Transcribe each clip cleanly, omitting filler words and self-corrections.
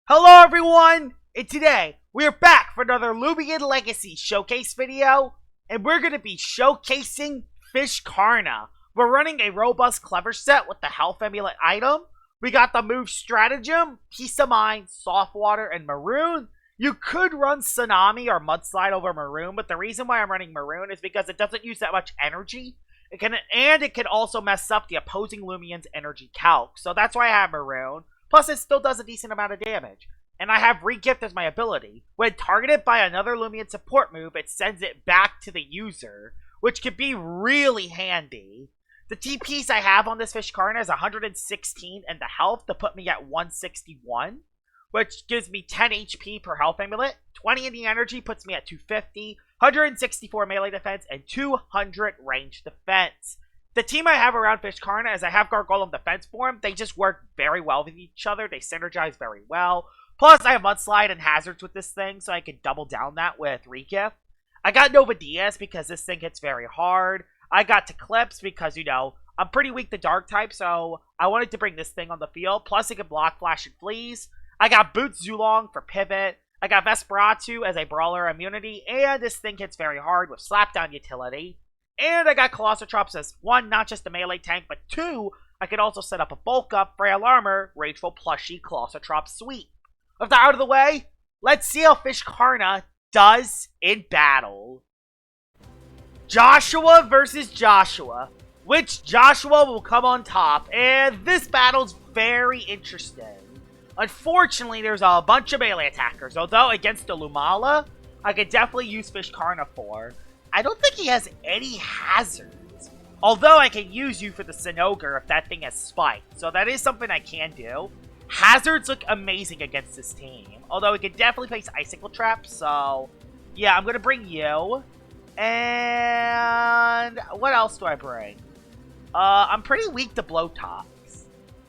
Hello everyone, and today we are back for another Loomian Legacy Showcase video, and we're going to be showcasing Fiscarna. We're running a robust clever set with the health amulet item. We got the move Stratagem, Peace of Mind, Soft Water, and Maroon. You could run Tsunami or Mudslide over Maroon, but the reason why I'm running Maroon is because it doesn't use that much energy. It can also mess up the opposing Loomian's energy calc, so that's why I have Maroon. Plus, it still does a decent amount of damage. And I have Regift as my ability. When targeted by another Loomian support move, it sends it back to the user, which can be really handy. The TPs I have on this Fiscarna is 116 and the health to put me at 161, which gives me 10 HP per health amulet. 20 in the energy puts me at 250, 164 melee defense, and 200 range defense. The team I have around Fiscarna is I have Gargoyle Defense Form. They just work very well with each other. They synergize very well. Plus, I have Mudslide and Hazards with this thing, so I can double down that with Regift. I got Nova Diaz because this thing hits very hard. I got Eclipse because, I'm pretty weak to Dark type, so I wanted to bring this thing on the field. Plus, it can block Flash and Fleas. I got Boots Zulong for Pivot. I got Vesperatu as a Brawler immunity, and this thing hits very hard with Slapdown utility. And I got Colossotrops as 1, not just a melee tank, but 2, I could also set up a bulk up, frail armor, rageful plushie, Colossotrops sweep. With that out of the way, let's see how Fiscarna does in battle. Joshua versus Joshua. Which Joshua will come on top? And this battle's very interesting. Unfortunately, there's a bunch of melee attackers, although against the Lumala, I could definitely use Fiscarna for. I don't think he has any hazards. Although I can use you for the Sinogre if that thing has Spike. So that is something I can do. Hazards look amazing against this team. Although it can definitely face Icicle Trap. So, yeah, I'm going to bring you. And what else do I bring? I'm pretty weak to Blowtox.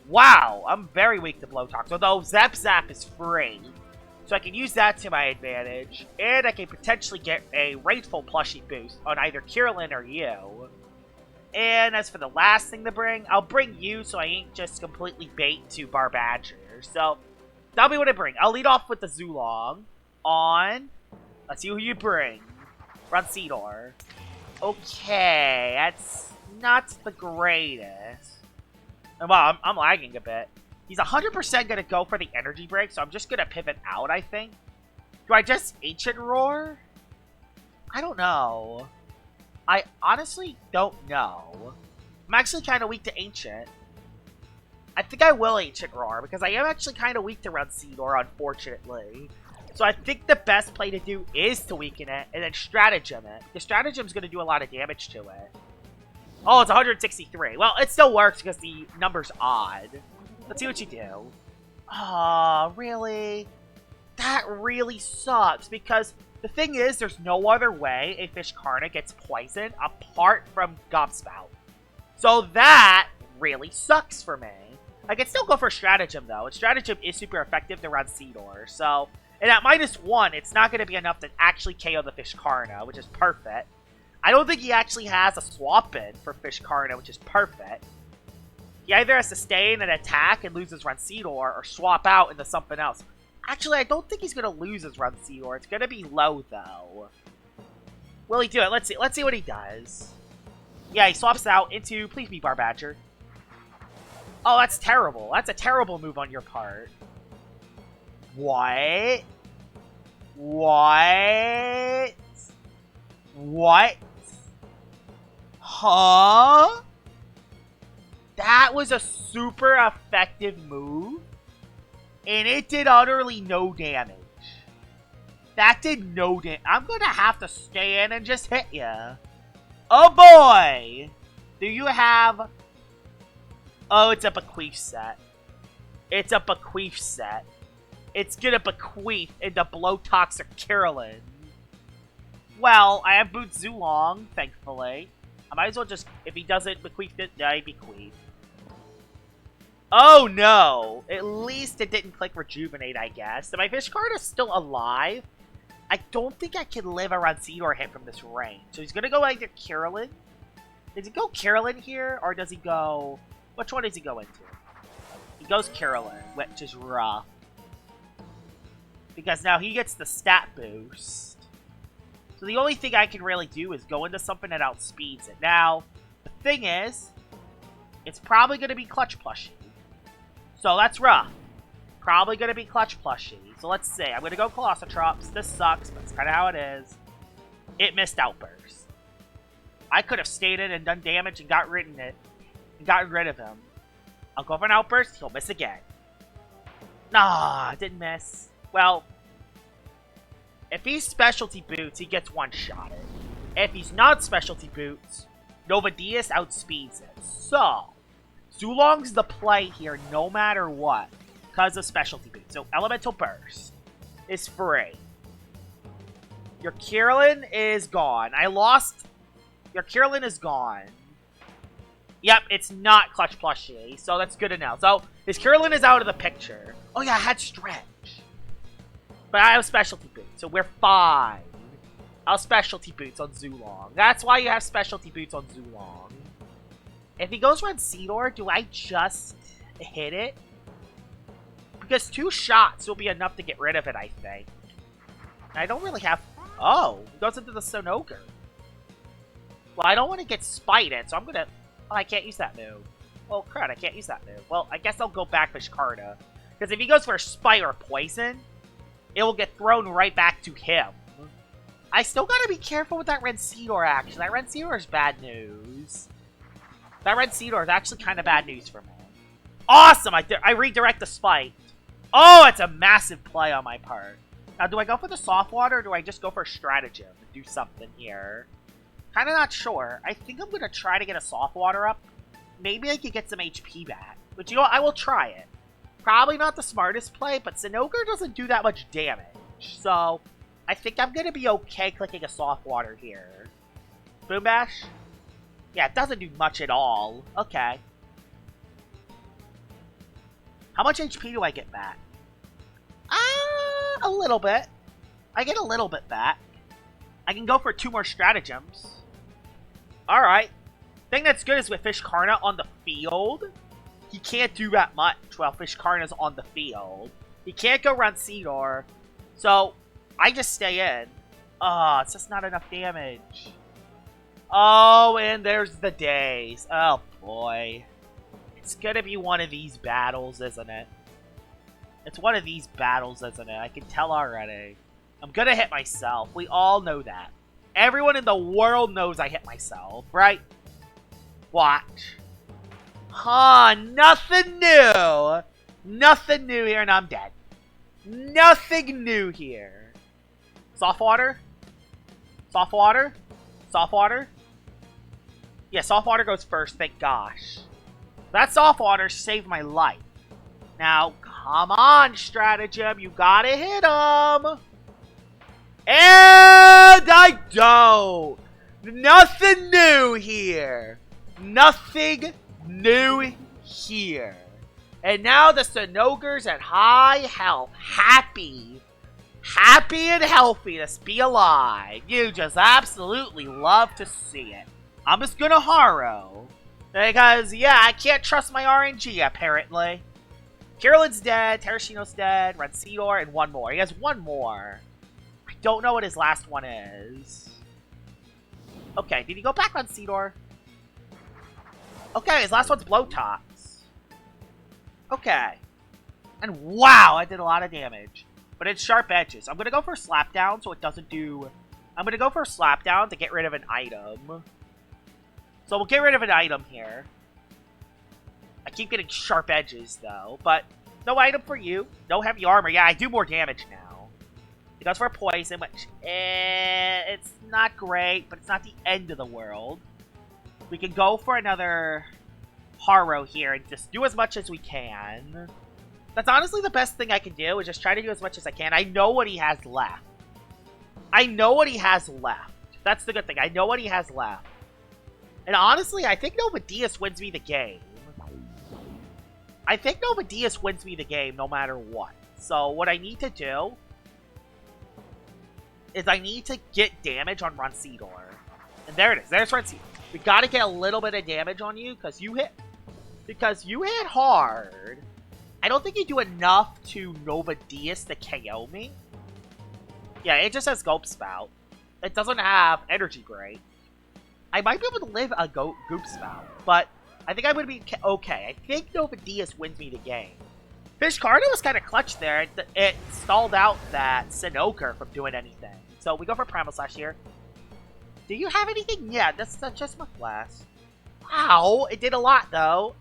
Wow, I'm very weak to Blowtox. Although Zap Zap is free. So I can use that to my advantage, and I can potentially get a Rageful plushie boost on either Kirillin or you. And as for the last thing to bring, I'll bring you so I ain't just completely bait to Barbadger. So that'll be what I bring. I'll lead off with the Zulong on. Let's see who you bring. Runcedor. Okay, that's not the greatest. Well, I'm lagging a bit. He's 100% going to go for the energy break, so I'm just going to pivot out, I think. Do I just Ancient Roar? I don't know. I honestly don't know. I'm actually kind of weak to Ancient. I think I will Ancient Roar, because I am actually kind of weak to Runcedor, unfortunately. So I think the best play to do is to weaken it, and then Stratagem it. The Stratagem's going to do a lot of damage to it. Oh, it's 163. Well, it still works because the number's odd. Let's see what you do. Aw, really? That really sucks, because the thing is, there's no other way a Fiscarna gets poisoned apart from Gobspout. So that really sucks for me. I can still go for Stratagem, though, and Stratagem is super effective to Runcedor, so... And at -1, it's not going to be enough to actually KO the Fiscarna, which is perfect. I don't think he actually has a swap-in for Fiscarna, which is perfect. He either has to stay in an attack and lose his Runcedor, or swap out into something else. Actually, I don't think he's going to lose his Runcedor. It's going to be low, though. Will he do it? Let's see. Let's see what he does. Yeah, he swaps out into... Please be Barbadger. Oh, that's terrible. That's a terrible move on your part. What? What? What? Huh? That was a super effective move, and it did utterly no damage. That did no damage. I'm going to have to stand and just hit you. Oh boy! Do you have... Oh, it's a bequeath set. It's a bequeath set. It's going to bequeath into Blowtox or Kirillin. Well, I have Boots Zulong, thankfully. I might as well just... If he doesn't bequeath it, I bequeath. Oh no! At least it didn't click Rejuvenate, I guess. So my Fiscarna's still alive. I don't think I can live a Runcedor hit from this range. So he's gonna go either Kirillin. Does he go Kirillin here? Or does he go... Which one does he go into? He goes Kirillin, which is rough. Because now he gets the stat boost. So the only thing I can really do is go into something that outspeeds it. Now, the thing is, it's probably going to be Clutch Plushie. So that's rough. Probably going to be Clutch Plushie. So let's see. I'm going to go Colossotrops. This sucks, but it's kind of how it is. It missed Outburst. I could have stayed in and done damage and gotten rid of him. I'll go for an Outburst. He'll miss again. Nah, didn't miss. Well, if he's Specialty Boots, he gets one-shotted. If he's not Specialty Boots, Nova Diaz outspeeds it. So, Zulong's the play here no matter what because of Specialty Boots. So, Elemental Burst is free. Your Kirlin is gone. Your Kirlin is gone. Yep, it's not Clutch Plushie, so that's good to know. So, his Kirlin is out of the picture. Oh yeah, I had Stretch. But I have Specialty Boots, so we're fine. I'll have Specialty Boots on Zulong. That's why you have Specialty Boots on Zulong. If he goes Rancedor, do I just hit it? Because 2 shots will be enough to get rid of it, I think. I don't really have... Oh, he goes into the Sonogre. Well, I don't want to get spited, so I'm gonna... Oh, I can't use that move. Oh, crud, I can't use that move. Well, I guess I'll go back Fiscarna. Because if he goes for Spite or Poison, it will get thrown right back to him. I still gotta be careful with that Rancedor action. That Rancedor is bad news. That Rancedor is actually kind of bad news for me. Awesome! I redirect the Spite. Oh, it's a massive play on my part. Now, do I go for the Soft Water, or do I just go for a Stratagem and do something here? Kind of not sure. I think I'm going to try to get a Soft Water up. Maybe I could get some HP back. But you know what? I will try it. Probably not the smartest play, but Sonogre doesn't do that much damage. So, I think I'm going to be okay clicking a Soft Water here. Boom Bash? Yeah, it doesn't do much at all. Okay. How much HP do I get back? A little bit. I get a little bit back. I can go for 2 more Stratagems. Alright. Thing that's good is with Fiscarna on the field, he can't do that much while Fiscarna's on the field. He can't go Rancedor, so I just stay in. Oh, it's just not enough damage. Oh, and there's the days. Oh, boy. It's gonna be one of these battles, isn't it? It's one of these battles, isn't it? I can tell already. I'm gonna hit myself. We all know that. Everyone in the world knows I hit myself, right? Watch. Huh, nothing new. Nothing new here, and I'm dead. Nothing new here. Soft Water? Soft Water? Soft Water? Yeah, Soft Water goes first, thank gosh. That Soft Water saved my life. Now, come on, Stratagem. You gotta hit him. And I don't. Nothing new here. Nothing new here. And now the Sonogre's at high health. Happy and healthy to be alive. You just absolutely love to see it. I'm just gonna Haro. Because, yeah, I can't trust my RNG, apparently. Kirlin's dead, Terracino's dead, Rancedor, and one more. He has one more. I don't know what his last one is. Okay, did he go back Rancedor? Okay, his last one's Blowtox. Okay. And wow, I did a lot of damage. But it's Sharp Edges. I'm going to go for Slapdown so it doesn't do... I'm going to go for Slapdown to get rid of an item. So we'll get rid of an item here. I keep getting Sharp Edges, though. But no item for you. No heavy armor. Yeah, I do more damage now. It goes for Poison, which... it's not great, but it's not the end of the world. We can go for another Haro here and just do as much as we can. That's honestly the best thing I can do, is just try to do as much as I can. I know what he has left. I know what he has left. That's the good thing. I know what he has left. And honestly, I think Nova Diaz wins me the game. I think Nova Diaz wins me the game no matter what. So what I need to do is I need to get damage on Rancedor. And there it is. There's Rancedor. We gotta get a little bit of damage on you because you hit hard. I don't think you do enough to Nova Diaz to KO me. Yeah, it just has Gulp Spout. It doesn't have Energy Break. I might be able to live a Goop Spout, but I think I would be okay. I think Nova Diaz wins me the game. Fiscarna was kind of clutch there. It stalled out that Sinoker from doing anything. So we go for Primal Slash here. Do you have anything? Yeah, that's just my Blast. Wow, it did a lot though.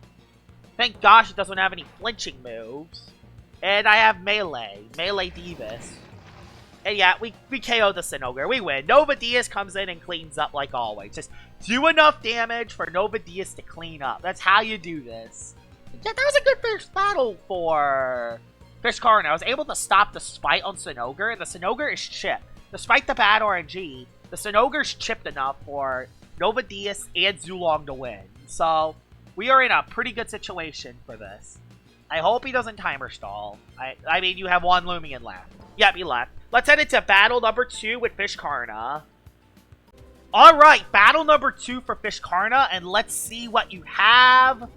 Thank gosh it doesn't have any flinching moves. And I have Melee Divas. And yeah, we KO the Sinoker. We win. Nova Diaz comes in and cleans up like always. Just do enough damage for Nova Diaz to clean up. That's how you do this. Yeah, that was a good first battle for Fiscarna. I was able to stop the Spite on Sinoker. The Sinoker is chipped. Despite the bad RNG, the Sinoker's chipped enough for Nova Diaz and Zulong to win. So, we are in a pretty good situation for this. I hope he doesn't timer stall. I mean, you have one Loomian left. Yep, he left. Let's head into battle number 2 with Fiscarna. Alright, battle number 2 for Fiscarna, and let's see what you have.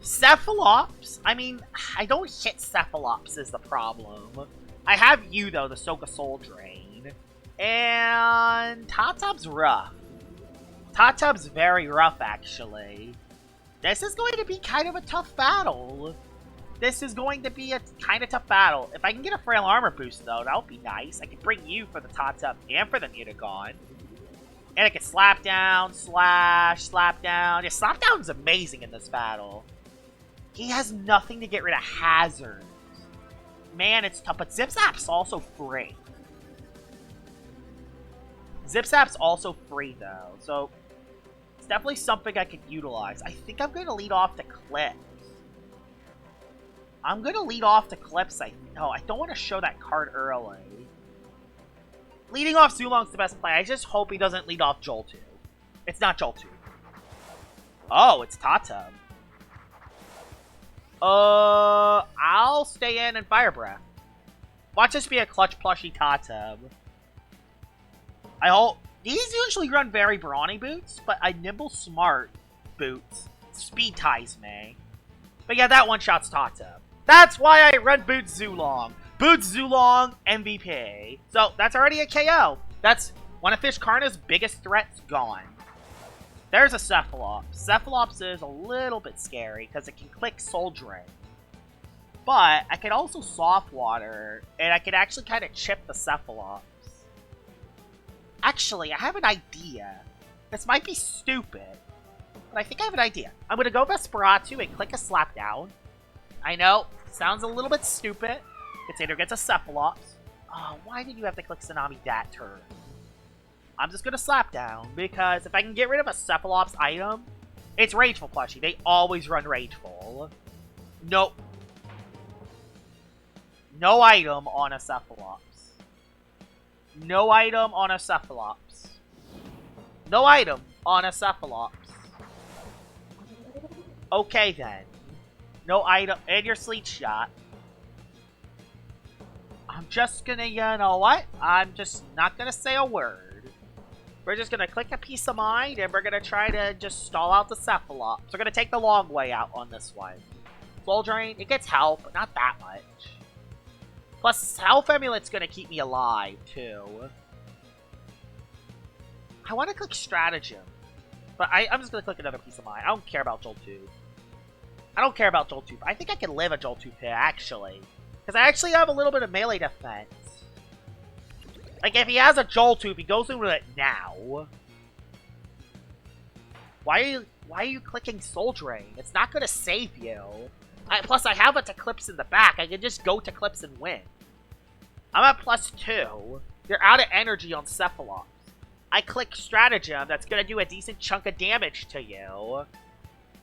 Cephalops. I mean, I don't hit Cephalops is the problem. I have you, though, the Soka Soul Drain. And Tatub's rough. Tatub's very rough, actually. This is going to be kind of a tough battle. This is going to be a kind of tough battle. If I can get a Frail Armor boost, though, that would be nice. I can bring you for the Tatub and for the Mutagon. And I can Slap Down, Slash, Slap Down. Yeah, Slap Down's amazing in this battle. He has nothing to get rid of hazards. Man, it's tough. But Zip Zap's also free. Zip Zap's also free, though. So, it's definitely something I could utilize. I think I'm going to lead off to Clips. I'm going to lead off to Clips. No, I don't want to show that card early. Leading off Zulong's the best play. I just hope he doesn't lead off Joltu. It's not Joltu. Oh, it's Tatub. I'll stay in and Fire Breath. Watch this be a clutch plushy Tatub. I hope... These usually run very brawny boots, but a Nimble Smart boots speed ties me. But yeah, that one-shot's Tatub. That's why I run Boots Zulong. Boots Zulong, MVP. So, that's already a KO. That's one of Fiscarna's biggest threats gone. There's a Cephalops. Cephalops is a little bit scary because it can click Soul Drain. But I could also Soft Water, and I could actually kind of chip the Cephalops. Actually, I have an idea. This might be stupid, but I think I have an idea. I'm going to go Vesperatu and click a Slap Down. I know, sounds a little bit stupid. Container gets a Cephalops. Oh, why did you have to click Tsunami that turn? I'm just going to Slap Down, because if I can get rid of a Cephalops item, it's Rageful plushie. They always run Rageful. Nope. No item on a Cephalops. No item on a Cephalops. No item on a Cephalops. Okay, then. No item. And your Sleet Shot. I'm just gonna, you know what? I'm just not gonna say a word. We're just gonna click a Peace of Mind, and we're gonna try to just stall out the Cephalops. We're gonna take the long way out on this one. Soul Drain, it gets health, but not that much. Plus, Health Amulet's gonna keep me alive, too. I want to click Stratagem. But I'm just gonna click another Peace of Mind. I don't care about Joltu. I don't care about Joltu. I think I can live a Joltu pit, actually. Because I actually have a little bit of melee defense. Like, if he has a Joltu, he goes in with it now. Why are you clicking Soul Drain? It's not gonna save you. Plus, I have a Eclipse in the back. I can just go to Eclipse and win. I'm at +2. You're out of energy on Cephalops. I click Stratagem. That's gonna do a decent chunk of damage to you.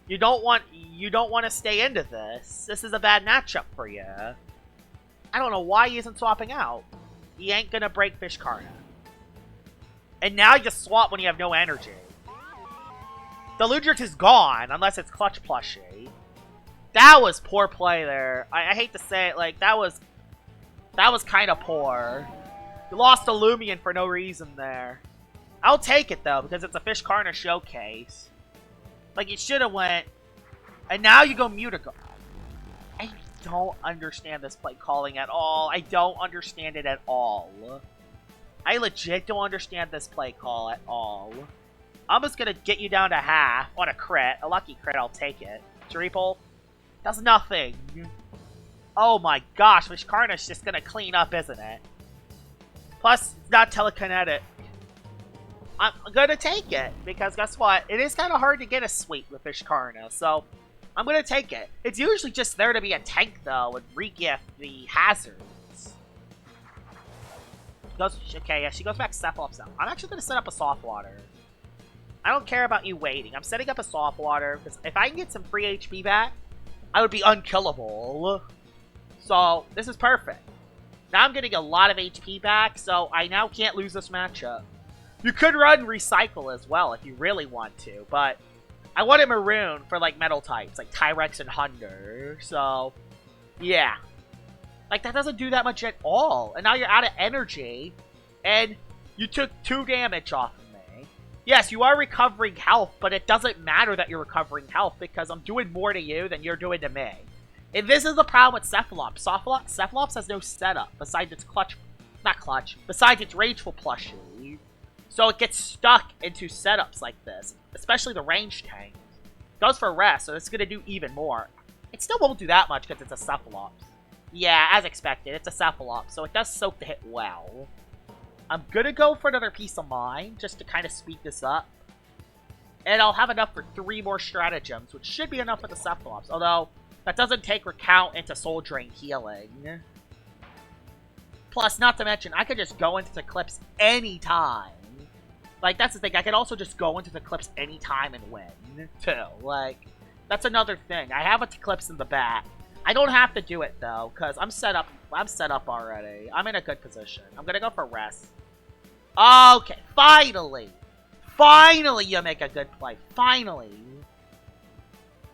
You don't want to stay into this. This is a bad matchup for you. I don't know why he isn't swapping out. He ain't gonna break Fiscarna. And now you swap when you have no energy. The Ludrix is gone, unless it's Clutch Plushie. That was poor play there. I hate to say it, like, that was kind of poor. You lost a Loomian for no reason there. I'll take it, though, because it's a Fiscarna showcase. Like, you should have went... And now you go Mutagon. don't understand this play calling at all. I don't understand it at all. I legit don't understand this play call at all. I'm just gonna get you down to half on a crit. A lucky crit, I'll take it. Triple does nothing. Oh my gosh, Fiscarna's just gonna clean up, isn't it? Plus, it's not telekinetic. I'm gonna take it, because guess what? It is kind of hard to get a sweep with Fiscarna, so I'm gonna take it. It's usually just there to be a tank, though, and regift the hazards. Okay, yeah, she goes back Cephalops now. I'm actually gonna set up a soft water. I don't care about you waiting. I'm setting up a soft water, because if I can get some free HP back, I would be unkillable. So, this is perfect. Now I'm getting a lot of HP back, so I now can't lose this matchup. You could run Recycle as well if you really want to, but I wanted Maroon for, like, metal types, like Tyrex and Hunder, so, yeah. Like, that doesn't do that much at all, and now you're out of energy, and you took 2 damage off of me. Yes, you are recovering health, but it doesn't matter that you're recovering health, because I'm doing more to you than you're doing to me. And this is the problem with Cephalops. Cephalops has no setup, besides its besides its Rageful plushie. So it gets stuck into setups like this, especially the range tank. Goes for rest, so it's going to do even more. It still won't do that much because it's a Cephalops. Yeah, as expected, it's a Cephalops, so it does soak the hit well. I'm going to go for another Peace of Mind, just to kind of speed this up. And I'll have enough for 3 more stratagems, which should be enough for the Cephalops, although that doesn't take Recount into Soul Drain healing. Plus, not to mention, I could just go into the Eclipse anytime. Like, that's the thing. I could also just go into the Eclipse anytime and win, too. Like, that's another thing. I have a Eclipse in the back. I don't have to do it, though, because I'm set up already. I'm in a good position. I'm gonna go for rest. Okay, finally! Finally, you make a good play. Finally!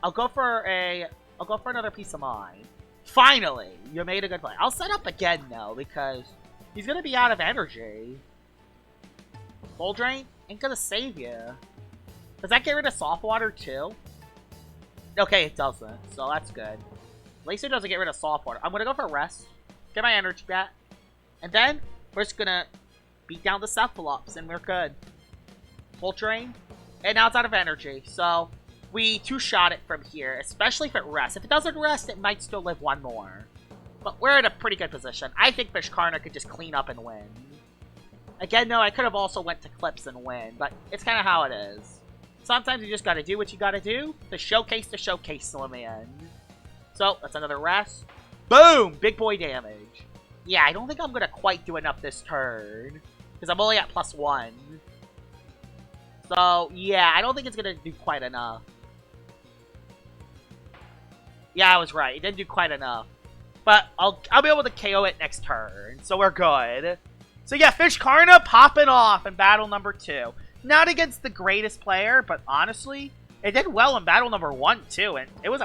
I'll go for another Peace of Mind. Finally, you made a good play. I'll set up again, though, because he's gonna be out of energy. Soul Drain ain't gonna save you. Does that get rid of Soft Water, too? Okay, it doesn't, so that's good. At least it doesn't get rid of Soft Water. I'm gonna go for rest, get my energy back, and then we're just gonna beat down the Cephalops, and we're good. Full Drain, and now it's out of energy, so we 2-shot it from here, especially if it rests. If it doesn't rest, it might still live 1 more. But we're in a pretty good position. I think Fiscarna could just clean up and win. Again, no, I could have also went to Clips and win, but it's kind of how it is. Sometimes you just gotta do what you gotta do to showcase Loomian. So, that's another rest. Boom! Big boy damage. Yeah, I don't think I'm gonna quite do enough this turn, because I'm only at +1. So, yeah, I don't think it's gonna do quite enough. Yeah, I was right. It didn't do quite enough. But I'll be able to KO it next turn, so we're good. So yeah, Fiscarna popping off in battle number 2. Not against the greatest player, but honestly, it did well in battle number 1 too. And it was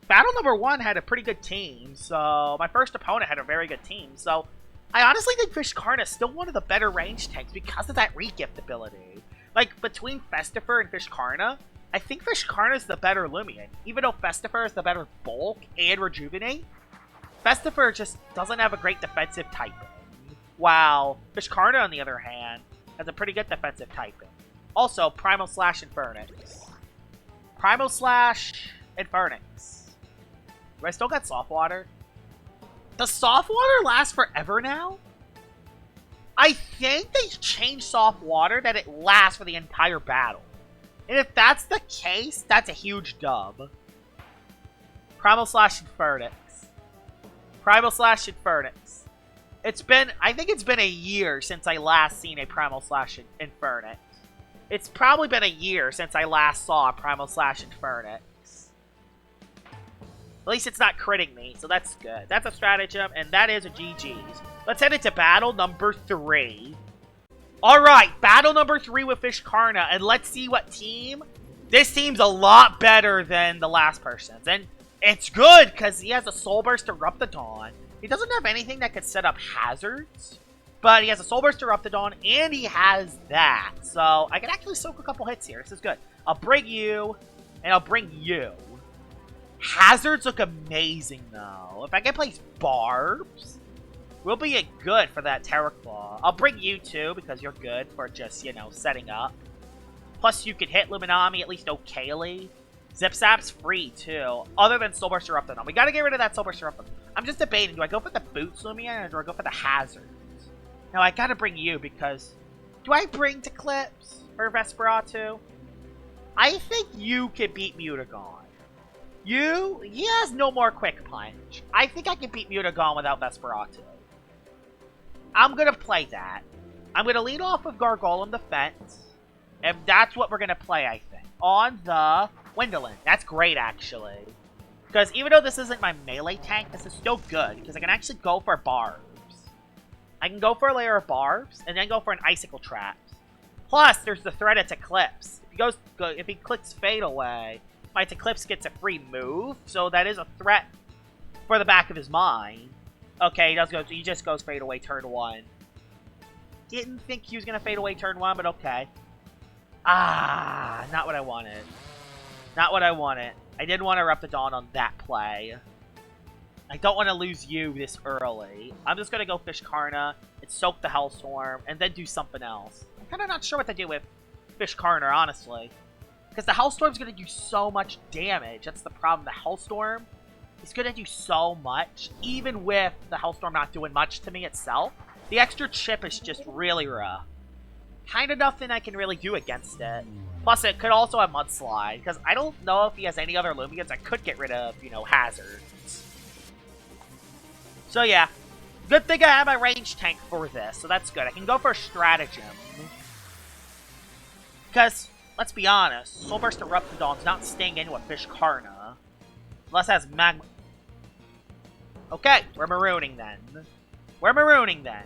battle number 1 had a pretty good team, so my first opponent had a very good team. So I honestly think Fiscarna is still one of the better range tanks because of that regift ability. Like, between Festifer and Fiscarna, I think Fiscarna is the better Loomian. Even though Festifer is the better bulk and rejuvenate, Festifer just doesn't have a great defensive typing. Wow. Fiscarna, on the other hand, has a pretty good defensive typing. Also, Primal Slash Infernix. Primal Slash Infernix. Do I still got Soft Water? Does Soft Water last forever now? I think they changed Soft Water that it lasts for the entire battle. And if that's the case, that's a huge dub. Primal Slash Infernix. Primal Slash Infernix. I think it's been a year since I last seen a Primal Slash Infernix. It's probably been a year since I last saw a Primal Slash Infernix. At least it's not critting me, so that's good. That's a stratagem, and that is a GG's. Let's head into battle number 3. Alright, battle number 3 with Fiscarna, and let's see what team. This team's a lot better than the last person's, and it's good, because he has a Soul Burst Eruptodon. He doesn't have anything that could set up hazards, but he has a Soul Burst Eruptodon, and he has that. So, I can actually soak a couple hits here. This is good. I'll bring you, and I'll bring you. Hazards look amazing, though. If I can place barbs, we'll be good for that Terror Claw. I'll bring you, too, because you're good for just, you know, setting up. Plus, you can hit Luminami at least okayly. Zip Zap's free, too. Other than Soul Burst Eruptodon. We gotta get rid of that Soul Burst Eruptodon. I'm just debating, do I go for the Boots Loomian, or do I go for the Hazards? Now, I gotta bring you, because... Do I bring Eclipse or Vesperatu? I think you can beat Mutagon. He has no more Quick Punch. I think I can beat Mutagon without Vesperatu. I'm gonna play that. I'm gonna lead off with Gargolem Defense. And that's what we're gonna play, I think. On the Windolin. That's great, actually. Because even though this isn't my melee tank, this is still good. Because I can actually go for Barbs. I can go for a layer of Barbs, and then go for an Icicle Trap. Plus, there's the threat it's Eclipse. If he clicks Fade Away, my Eclipse gets a free move, so that is a threat for the back of his mind. Okay, he just goes Fade Away turn 1. Didn't think he was going to Fade Away turn 1, but okay. Ah, not what I wanted. Not what I wanted. I didn't want to Eruptodon on that play. I don't want to lose you this early. I'm just going to go Fiscarna and soak the Hellstorm, and then do something else. I'm kind of not sure what to do with Fiscarna, honestly. Because the Hellstorm's going to do so much damage. That's the problem. The Hellstorm is going to do so much, even with the Hellstorm not doing much to me itself. The extra chip is just really rough. Kind of nothing I can really do against it. Plus, it could also have Mudslide, because I don't know if he has any other Loomians I could get rid of, you know, hazards. So yeah, good thing I have my range tank for this, so that's good. I can go for a Stratagem. Because, let's be honest, Soul Burst Eruptodon's not staying into a Fiscarna. Unless it has Magma... Okay, we're marooning then. We're marooning then.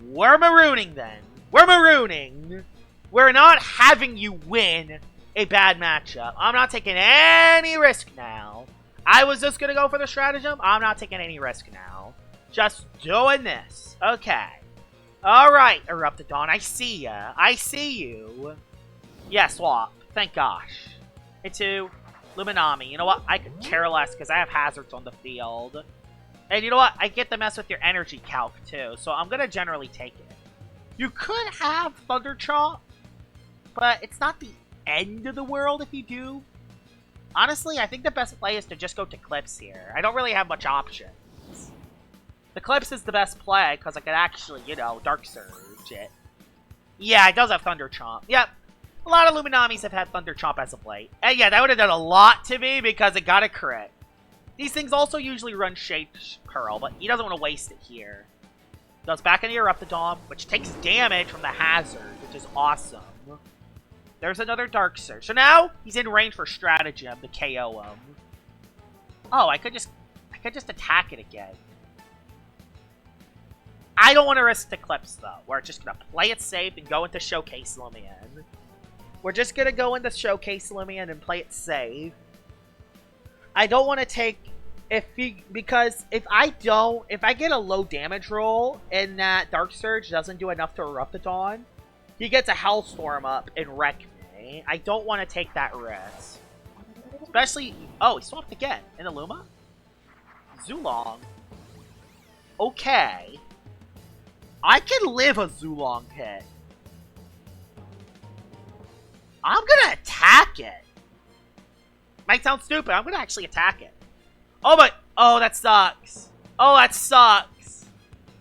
We're marooning then. We're marooning! We're not having you win a bad matchup. I'm not taking any risk now. I was just going to go for the Stratagem. I'm not taking any risk now. Just doing this. Okay. Alright, Eruptodon. I see ya. I see you. Yeah, swap. Thank gosh. Into Luminami. You know what? I could care less because I have hazards on the field. And you know what? I get to mess with your energy calc too. So I'm going to generally take it. You could have Thunder Chomp, but it's not the end of the world if you do. Honestly, I think the best play is to just go to Eclipse here. I don't really have much options. The Eclipse is the best play, because I could actually, you know, Dark Surge it. Yeah, it does have Thunder Chomp. Yep. A lot of Luminamis have had Thunder Chomp as of late. And yeah, that would have done a lot to me, because it got a crit. These things also usually run Shade Pearl, but he doesn't want to waste it here. Goes back into Eruptodon, which takes damage from the Hazard, which is awesome. There's another Dark Surge. So now, he's in range for Stratagem to KO him. Oh, I could just attack it again. I don't want to risk Eclipse, though. We're just going to play it safe and go into Showcase Loomian. We're just going to go into Showcase Loomian and play it safe. I don't want to take... Because if I get a low damage roll and that Dark Surge doesn't do enough to Eruptodon, he gets a Hellstorm up and wreck me. I don't want to take that risk. Especially... Oh, he swapped again. In the Luma? Zulong. Okay. I can live a Zulong hit. I'm gonna attack it. Might sound stupid. I'm gonna actually attack it. Oh my... Oh, that sucks. Oh, that sucks.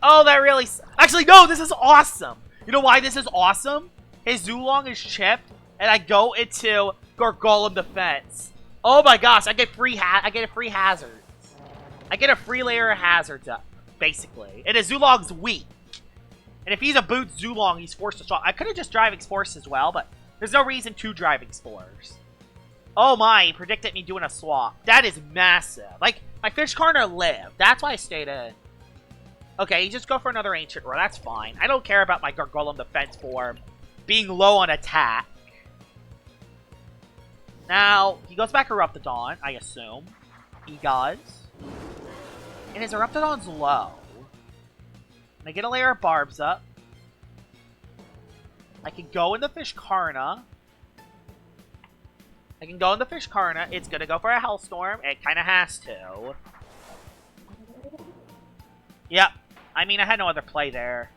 Oh, that really Actually, no, this is awesome. You know why this is awesome? His Zulong is chipped, and I go into Gargolem Defense. Oh my gosh, I get a free hazard. I get a free layer of hazards up, basically. And his Zulong's weak. And if he's a boot Zulong, he's forced to swap. I could have just Driving Force as well, but there's no reason to Driving Force. Oh my, he predicted me doing a swap. That is massive. Like, my Fiscarna lived. That's why I stayed in. Okay, you just go for another Ancient Roar. That's fine. I don't care about my Gargolem Defense form being low on attack. Now, he goes back Eruptodon, I assume. He does. And his Eruptodon's low. I get a layer of Barbs up. I can go into Fiscarna. I can go in the Fiscarna. It's gonna go for a Hellstorm. It kind of has to. Yep. I mean, I had no other play there.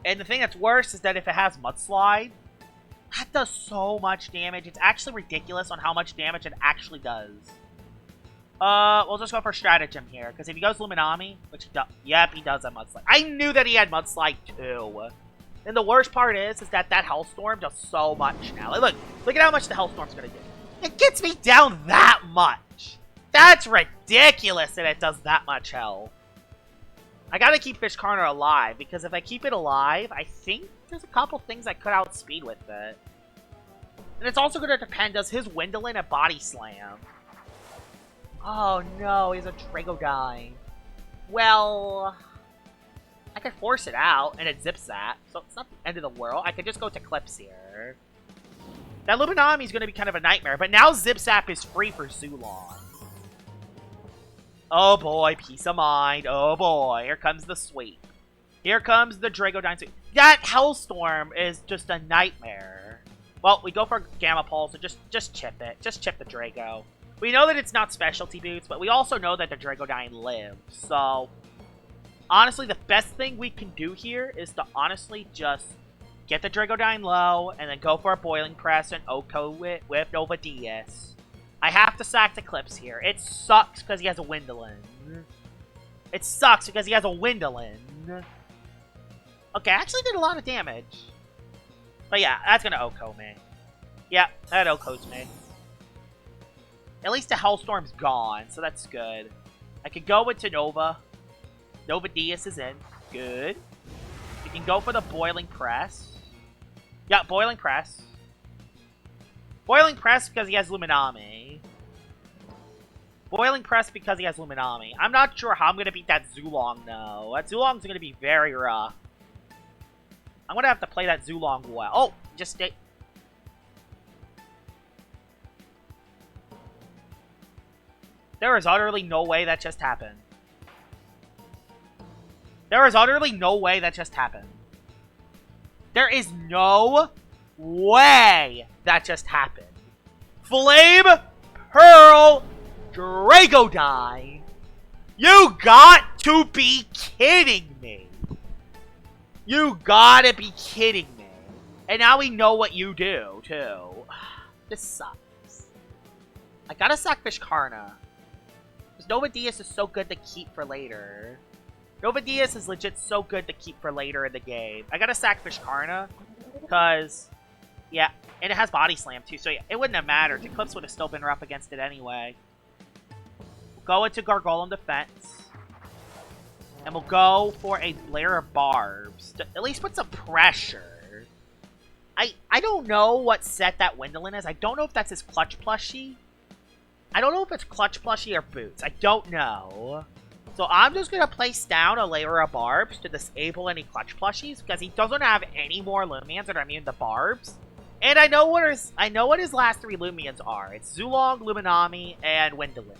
And the thing that's worse is that if it has Mudslide, that does so much damage. It's actually ridiculous on how much damage it actually does. We'll just go for Stratagem here. Because if he goes Luminami, which he does... Yep, he does have Mudslide. I knew that he had Mudslide too. And the worst part is that Hellstorm does so much now. Like, look at how much the Hellstorm's gonna do. It gets me down that much. That's ridiculous that it does that much health. I gotta keep Fiscarna alive, because if I keep it alive, I think there's a couple things I could outspeed with it. And it's also gonna depend, does his Windolin a Body Slam? Oh no, he's a Dragodine. Well, I could force it out, and it zips that, so it's not the end of the world. I could just go to Clips here. That Luminami is going to be kind of a nightmare, but now Zip Zap is free for Zulong. Oh boy, peace of mind. Oh boy, here comes the sweep. Here comes the Dragodine sweep. That Hellstorm is just a nightmare. Well, we go for Gamma Pulse, so just chip it. Just chip the Drago. We know that it's not specialty boots, but we also know that the Dragodine lives, so... Honestly, the best thing we can do here is to honestly just get the Dragodine low and then go for a Boiling Press and Oko it with Nova Diaz. I have to sack the Clips here. It sucks because he has a Windolin. It sucks because he has a Windolin. Okay, I actually did a lot of damage. But yeah, that's going to Oko me. Yeah, that Oko's me. At least the Hellstorm's gone, so that's good. I could go into Nova. Nova Diaz is in. Good. You can go for the Boiling Press. Yeah, Boiling Press. Boiling Press because he has Luminami. Boiling Press because he has Luminami. I'm not sure how I'm going to beat that Zulong, though. That Zulong's going to be very rough. I'm going to have to play that Zulong well. Oh, just stay... There is utterly no way that just happened. There is utterly no way that just happened. There is no way that just happened. Flame Pearl Dragodine. You got to be kidding me. You gotta be kidding me. And now we know what you do, too. This sucks. I gotta sack Fiscarna. Because Nova Diaz is so good to keep for later. Nova Diaz is legit so good to keep for later in the game. I gotta sack Fiscarna, because, yeah, and it has Body Slam too, so yeah, it wouldn't have mattered. Eclipse would have still been rough against it anyway. We'll go into Gargolem Defense, and we'll go for a Lair of Barbs, to at least put some pressure. I don't know what set that Windolin is. I don't know if that's his Clutch Plushie. I don't know if it's Clutch Plushie or Boots. I don't know. So I'm just going to place down a Layer of Barbs to disable any Clutch Plushies, because he doesn't have any more Loomians that are immune to Barbs. And I know what his last three Loomians are. It's Zulong, Luminami, and Windolin.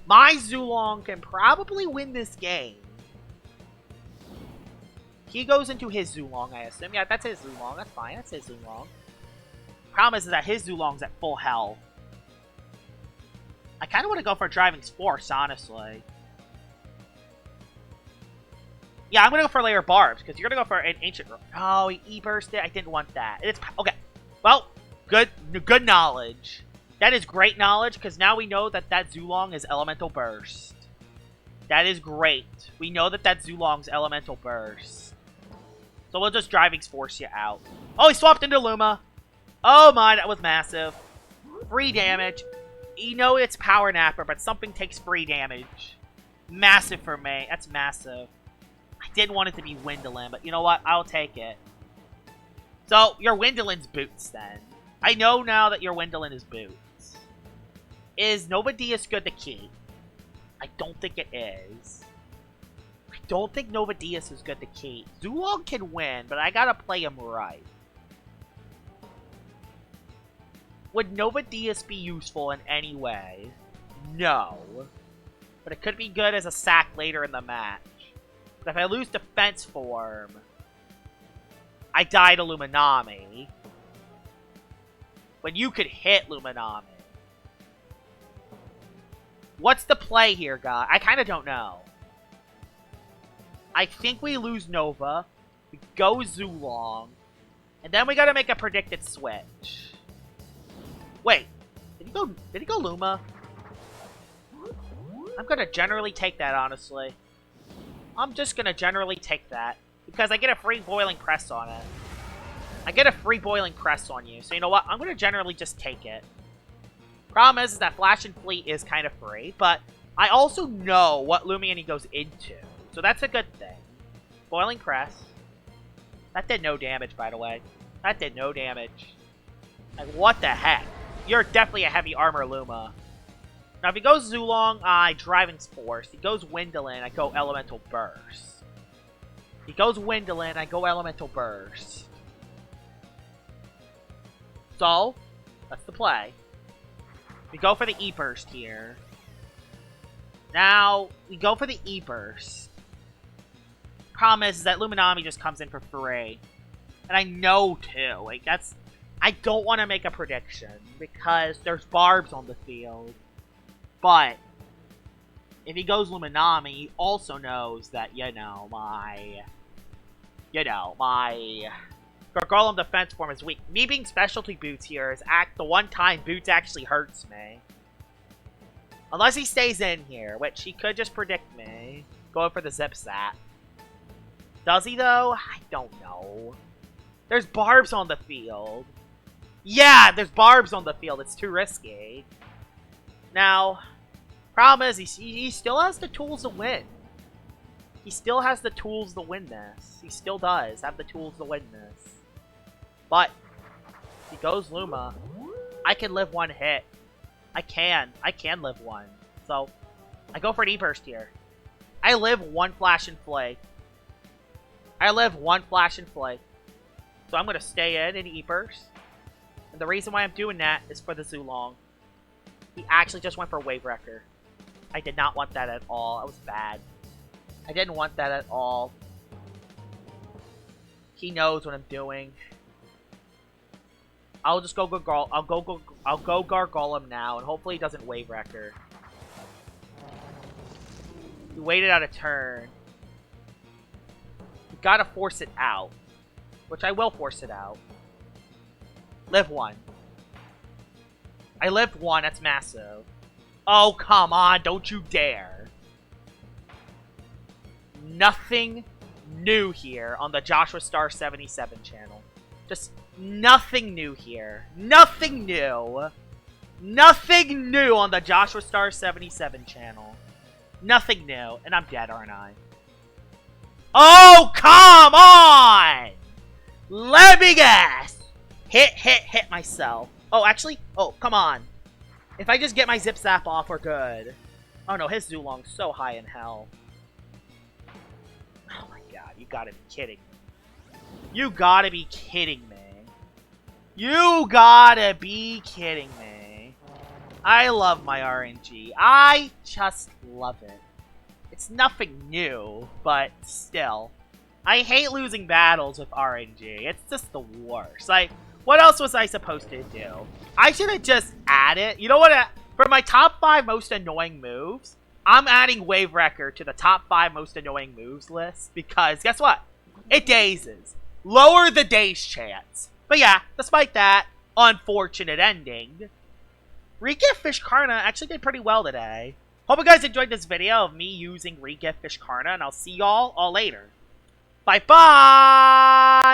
My Zulong can probably win this game. He goes into his Zulong, I assume. Yeah, that's his Zulong. That's fine. That's his Zulong. Problem is that his Zulong's at full health. I kind of want to go for Driving Force, honestly. Yeah, I'm going to go for Layer Barbs, because you're going to go for an Ancient... Oh, he E-bursted. I didn't want that. It's okay. Well, good knowledge. That is great knowledge, because now we know that that Zulong is Elemental Burst. That is great. We know that that Zulong's Elemental Burst. So we'll just Driving Force you out. Oh, he swapped into Luma. Oh my, that was massive. Free damage. You know it's Power Napper, but something takes free damage. Massive for me. That's massive. I didn't want it to be Windolin, but you know what? I'll take it. So, your Windolin's Boots, then. I know now that your Windolin is Boots. Is Nova Diaz good to keep? I don't think it is. I don't think Nova Diaz is good to keep. Zulong can win, but I gotta play him right. Would Nova Diaz be useful in any way? No. But it could be good as a sack later in the match. But if I lose Defense Form, I die to Luminami. when you could hit Luminami. What's the play here, guy? I kind of don't know. I think we lose Nova. We go Zulong. And then we gotta make a predicted switch. Wait. Did he go Luma? I'm gonna generally take that, honestly. I'm just gonna generally take that. Because I get a free Boiling Crest on it. I get a free Boiling Crest on you. So you know what? I'm gonna generally just take it. Problem is that Flash and Fleet is kind of free. But I also know what Loomian he goes into. So that's a good thing. Boiling Crest. That did no damage, by the way. That did no damage. Like, what the heck? You're definitely a heavy armor Luma. Now, if he goes Zulong, I Driving Force. He goes Windolin, I go Elemental Burst. He goes Windolin, I go Elemental Burst. So, that's the play. We go for the E-Burst here. Now, we go for the E-Burst. Problem is that Luminami just comes in for free. And I know, too. Like, that's... I don't want to make a prediction, because there's barbs on the field. But, if he goes Luminami, he my Gargoylem defense form is weak. Me being specialty boots here is the one time boots actually hurts me. Unless he stays in here, which he could just predict me. Going for the Zip Zap. Does he, though? I don't know. There's barbs on the field. Yeah, there's barbs on the field. It's too risky. Now, problem is, he still has the tools to win. He still has the tools to win this. He still does have the tools to win this. But, if he goes Luma, I can live one hit. I can live one. So, I go for an E-Burst here. I live one Flash and Flake. I live one Flash and Flake. So I'm going to stay in E-Burst. And the reason why I'm doing that is for the Zulong. He actually just went for Wave Wrecker. I did not want that at all. That was bad. I didn't want that at all. He knows what I'm doing. I'll just go I'll go Gargoylem now, and hopefully he doesn't Wave Wrecker. He waited out a turn. You gotta force it out. Which I will force it out. Live one. I lived one, that's massive. Oh, come on, don't you dare. Nothing new here on the Joshua Star 77 channel. Just nothing new here. Nothing new. Nothing new on the Joshua Star 77 channel. Nothing new. And I'm dead, aren't I? Oh, come on! Let me guess! Hit myself. Oh, actually? Oh, come on. If I just get my Zip Zap off, we're good. Oh no, his Zulong's so high in hell. Oh my god, you gotta be kidding me. You gotta be kidding me. You gotta be kidding me. I love my RNG. I just love it. It's nothing new, but still. I hate losing battles with RNG. It's just the worst. Like, what else was I supposed to do? I should have just added... You know what? For my top 5 most annoying moves, I'm adding Wave Wrecker to the top 5 most annoying moves list. Because, guess what? It dazes. Lower the daze chance. But yeah, despite that unfortunate ending, Regift Fiscarna actually did pretty well today. Hope you guys enjoyed this video of me using Regift Fiscarna, and I'll see y'all all later. Bye-bye!